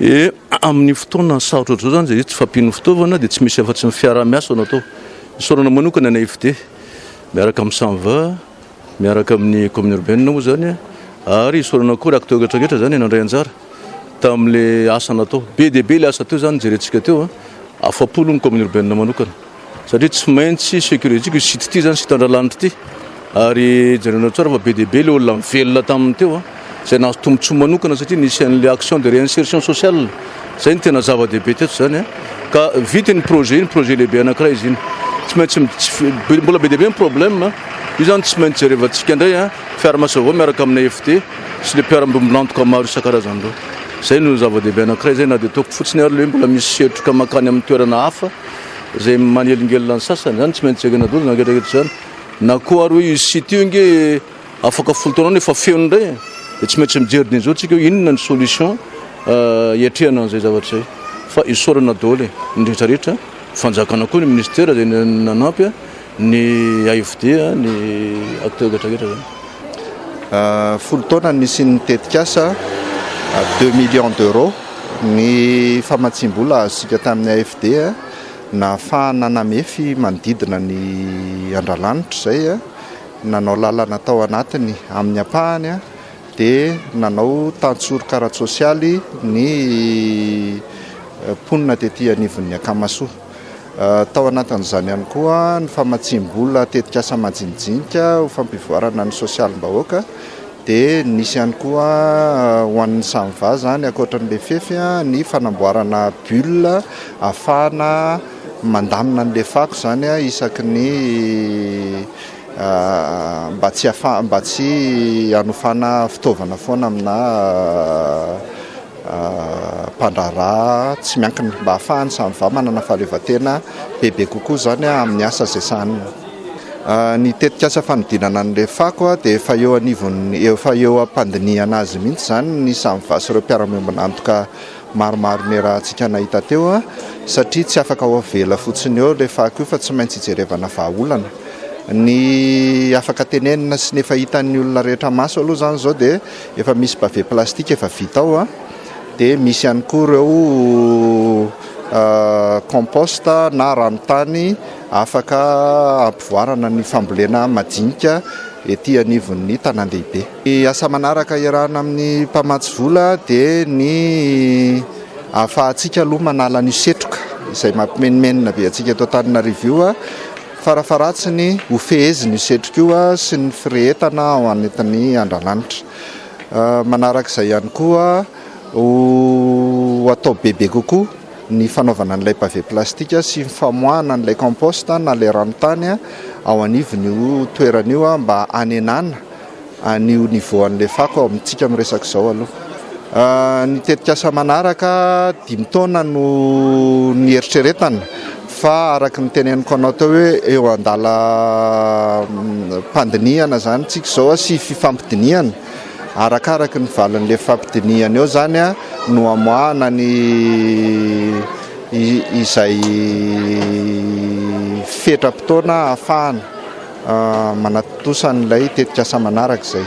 Amin'ny fotoana sarotra zao zany zay tsy fampino fitaovana dia tsy misy afa-tsy ny fiara-miasa natao isaorana manokana ny AFD miaraka amin'ny SAMVA miaraka amin'ny commune urbaine moa zany ary isaorana koa RAKOTONDRASOLO zany nandray anjara tam'le asa natao be dia be le asa teo zany jerentsika teo afapolo ny commune urbaine manokana satria tsy maintsy sécurisiko site ty zany site Andralanitra ty ary jerena tsara fa be dia be le olona mivelona taminy teo zay nahazo tombontsoa manokana satria nisy an'le action de réinsertion sociale zay ny tena zava-dehibe teto zany ka vita ny projet lehibe anankiray izy iny tsy maintsy mbola be dia be ny problème io zany tsy maintsy jerevantsika indray fiara-miasa avao miaraka amin'ny AFD sy le mpiara-miombonantoka maro isan-karazany reo zay no zava-dehibe anankiray zay na dia ataoko fotsiny ary le mbola misy setroka makany amin'ny toerana hafa zay manelingelina ny sasany zany tsy maintsy egana dolo naketraketra zany na koa ary hoe io site io nge afaka folo taona efa feony indray dia tsy maintsy mijery zao tsika inona ny solution iatrehana an'izay zavatra zay fa isaorana daholo ny rehetrarehetra fanjakana koa ny ministère zay nanampy ny AFD ny acteur rehetrarehetra zany folo taona nisy ny Tetikasa 2 millions d'euros ny famatsim-bola azosika tamin'ny AFD nahafahana namefy manodidina ny Andralanitra zay nanao lalana tao anatiny amin'ny ampahany dia nanao tantsoro karate sosialy ny mponina tetỳ anivon'ny Akamasoa tao anatin'izany ihany koa ny famatsim-bola Tetikasa majinijinika ho fampivoarana ny sosialim-bahoaka dia nisy ihany koa ho an'ny SAMVA zany ankoatran'le fefy ny fanamboarana bulle ahafahana mandamina an'le fako zany isaky ny mba tsy hanofana fitaovana foana amina mpandraraha tsy miankina mba ahafahany SAMVA manana fahaleovan-tena bebe kokoa zany amin'ny asa zay sahanina ny Tetikasa fanodinana an'le fako dia efa eo anivony efa eo ampandiniana azy mihitsy zany ny SAMVA sy ireo mpiara-miombonantoka maromaro ny rahantsika nahita teo satria tsy afaka ho avela fotsiny eo le fako io fa tsy maintsy hijerevana vahaolana ny afaka tenenina sy nefa hitan'ny olona rehetra maso aloha zany zao dia efa misy pavé plastique efa vita ao dia misy ihany koa ireo composta na ranotany afaka ampivoarana ny fambolena majinika ety anivon'ny tanan-dehibe. Ny asa manaraka iarahana amin'ny mpamatsy vola dia ny ahafahantsika aloha manala ny setroka izay mampimenimenina be antsika eto Antananarivo io farafaratsiny ho feheziny setroka io sy ny firehetana ao anetiny Andralanitra. Manarak'izay ihany koa ho atao bebe kokoa ny fanaovana an'ilay pavé plastique sy ny famoahana an'ilay composta na ilay ranotany ao anivon'io toeran'io mba hanenana an'io niveau an'ilay fako amintsika miresaka izao aloha. Ny Tetikasa manaraka 5 taona no ny eritreretana fa araka ny teneniko anao teo hoe eo andala mpandiniana zany tsika izao sy fifampidiniana arakaraka ny valan'le fampidiniana eo zany no amoahana ny izay fetram-potoana ahafahana manatotosa n'ilay Tetikasa manaraka izay.